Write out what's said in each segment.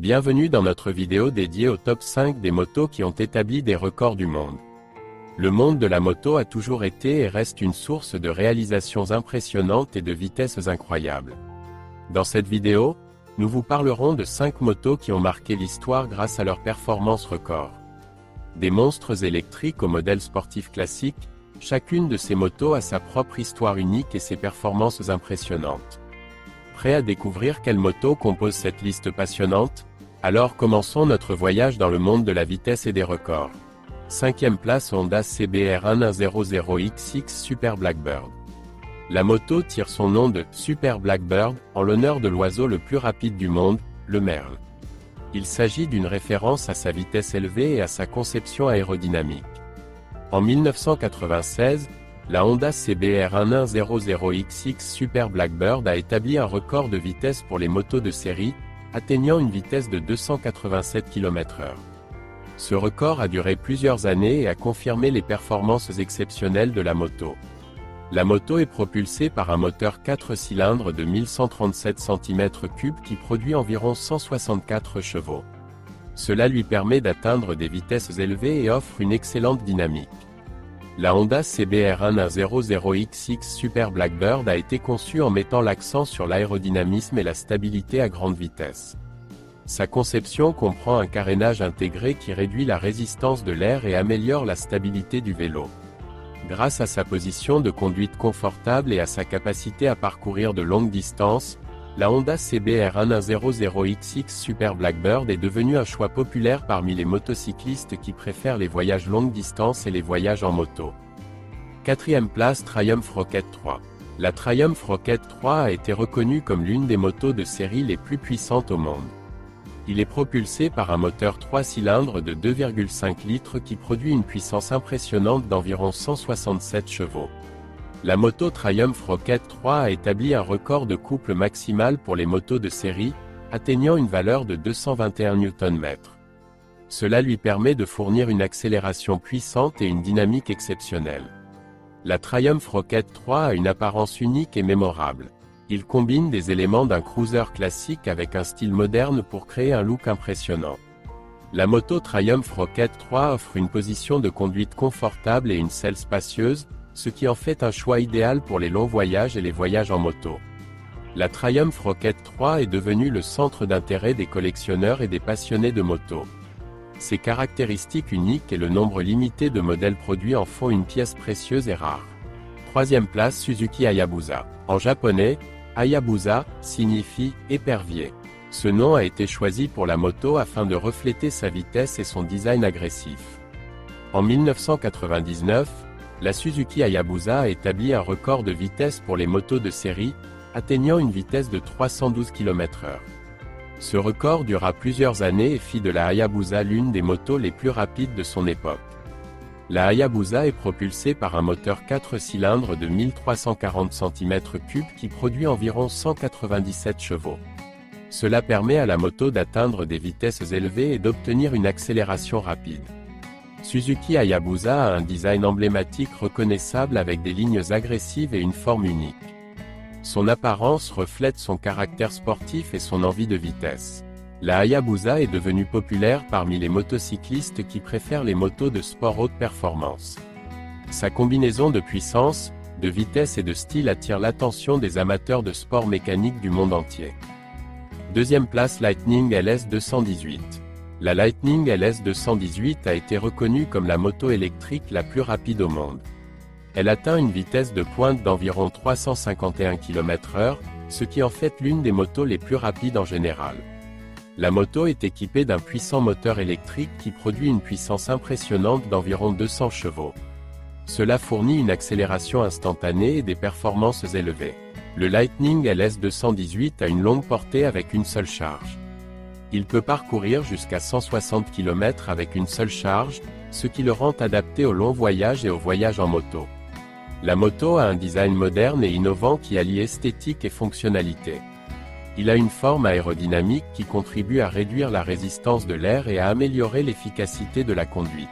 Bienvenue dans notre vidéo dédiée au top 5 des motos qui ont établi des records du monde. Le monde de la moto a toujours été et reste une source de réalisations impressionnantes et de vitesses incroyables. Dans cette vidéo, nous vous parlerons de 5 motos qui ont marqué l'histoire grâce à leurs performances records. Des monstres électriques aux modèles sportifs classiques, chacune de ces motos a sa propre histoire unique et ses performances impressionnantes. Prêt à découvrir quelle moto compose cette liste passionnante? Alors commençons notre voyage dans le monde de la vitesse et des records. 5e place Honda CBR 1100XX Super Blackbird. La moto tire son nom de Super Blackbird en l'honneur de l'oiseau le plus rapide du monde, le merle. Il s'agit d'une référence à sa vitesse élevée et à sa conception aérodynamique. En 1996, la Honda CBR 1100XX Super Blackbird a établi un record de vitesse pour les motos de série, atteignant une vitesse de 287 km/h. Ce record a duré plusieurs années et a confirmé les performances exceptionnelles de la moto. La moto est propulsée par un moteur 4 cylindres de 1137 cm3 qui produit environ 164 chevaux. Cela lui permet d'atteindre des vitesses élevées et offre une excellente dynamique. La Honda CBR 1100XX Super Blackbird a été conçue en mettant l'accent sur l'aérodynamisme et la stabilité à grande vitesse. Sa conception comprend un carénage intégré qui réduit la résistance de l'air et améliore la stabilité du vélo. Grâce à sa position de conduite confortable et à sa capacité à parcourir de longues distances, la Honda CBR 1100XX Super Blackbird est devenue un choix populaire parmi les motocyclistes qui préfèrent les voyages longue distance et les voyages en moto. 4e place Triumph Rocket 3. La Triumph Rocket 3 a été reconnue comme l'une des motos de série les plus puissantes au monde. Il est propulsé par un moteur 3 cylindres de 2,5 litres qui produit une puissance impressionnante d'environ 167 chevaux. La moto Triumph Rocket 3 a établi un record de couple maximal pour les motos de série, atteignant une valeur de 221 Nm. Cela lui permet de fournir une accélération puissante et une dynamique exceptionnelle. La Triumph Rocket 3 a une apparence unique et mémorable. Il combine des éléments d'un cruiser classique avec un style moderne pour créer un look impressionnant. La moto Triumph Rocket 3 offre une position de conduite confortable et une selle spacieuse, ce qui en fait un choix idéal pour les longs voyages et les voyages en moto. La Triumph Rocket 3 est devenue le centre d'intérêt des collectionneurs et des passionnés de moto. Ses caractéristiques uniques et le nombre limité de modèles produits en font une pièce précieuse et rare. 3e place Suzuki Hayabusa. En japonais, Hayabusa signifie « épervier ». Ce nom a été choisi pour la moto afin de refléter sa vitesse et son design agressif. En 1999, la Suzuki Hayabusa a établi un record de vitesse pour les motos de série, atteignant une vitesse de 312 km/h. Ce record dura plusieurs années et fit de la Hayabusa l'une des motos les plus rapides de son époque. La Hayabusa est propulsée par un moteur 4 cylindres de 1340 cm3 qui produit environ 197 chevaux. Cela permet à la moto d'atteindre des vitesses élevées et d'obtenir une accélération rapide. Suzuki Hayabusa a un design emblématique reconnaissable avec des lignes agressives et une forme unique. Son apparence reflète son caractère sportif et son envie de vitesse. La Hayabusa est devenue populaire parmi les motocyclistes qui préfèrent les motos de sport haute performance. Sa combinaison de puissance, de vitesse et de style attire l'attention des amateurs de sport mécanique du monde entier. 2e place Lightning LS 218. La Lightning LS 218 a été reconnue comme la moto électrique la plus rapide au monde. Elle atteint une vitesse de pointe d'environ 351 km/h, ce qui en fait l'une des motos les plus rapides en général. La moto est équipée d'un puissant moteur électrique qui produit une puissance impressionnante d'environ 200 chevaux. Cela fournit une accélération instantanée et des performances élevées. Le Lightning LS 218 a une longue portée avec une seule charge. Il peut parcourir jusqu'à 160 km avec une seule charge, ce qui le rend adapté aux longs voyages et aux voyages en moto. La moto a un design moderne et innovant qui allie esthétique et fonctionnalité. Il a une forme aérodynamique qui contribue à réduire la résistance de l'air et à améliorer l'efficacité de la conduite.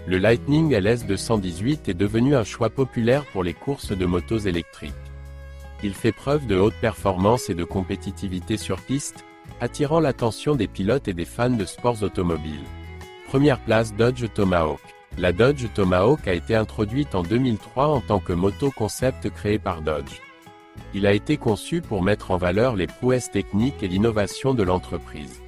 Le Lightning LS 218 est devenu un choix populaire pour les courses de motos électriques. Il fait preuve de haute performance et de compétitivité sur piste, attirant l'attention des pilotes et des fans de sports automobiles. Première place Dodge Tomahawk. La Dodge Tomahawk a été introduite en 2003 en tant que moto concept créé par Dodge. Il a été conçu pour mettre en valeur les prouesses techniques et l'innovation de l'entreprise.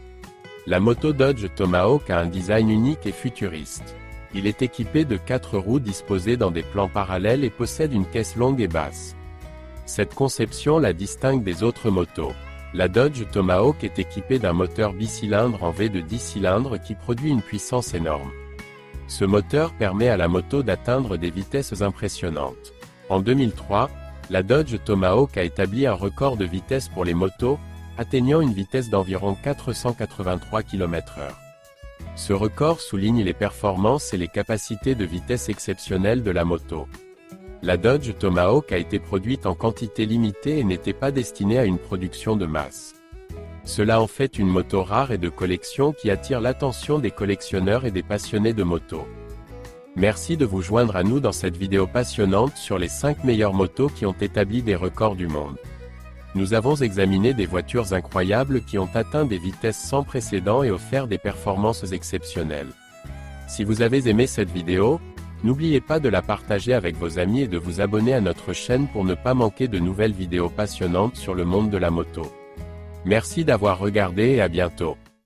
La moto Dodge Tomahawk a un design unique et futuriste. Il est équipé de 4 roues disposées dans des plans parallèles et possède une caisse longue et basse. Cette conception la distingue des autres motos. La Dodge Tomahawk est équipée d'un moteur bicylindre en V de 10 cylindres qui produit une puissance énorme. Ce moteur permet à la moto d'atteindre des vitesses impressionnantes. En 2003, la Dodge Tomahawk a établi un record de vitesse pour les motos, atteignant une vitesse d'environ 483 km/h. Ce record souligne les performances et les capacités de vitesse exceptionnelles de la moto. La Dodge Tomahawk a été produite en quantité limitée et n'était pas destinée à une production de masse. Cela en fait une moto rare et de collection qui attire l'attention des collectionneurs et des passionnés de moto. Merci de vous joindre à nous dans cette vidéo passionnante sur les 5 meilleures motos qui ont établi des records du monde. Nous avons examiné des voitures incroyables qui ont atteint des vitesses sans précédent et offert des performances exceptionnelles. Si vous avez aimé cette vidéo, n'oubliez pas de la partager avec vos amis et de vous abonner à notre chaîne pour ne pas manquer de nouvelles vidéos passionnantes sur le monde de la moto. Merci d'avoir regardé et à bientôt.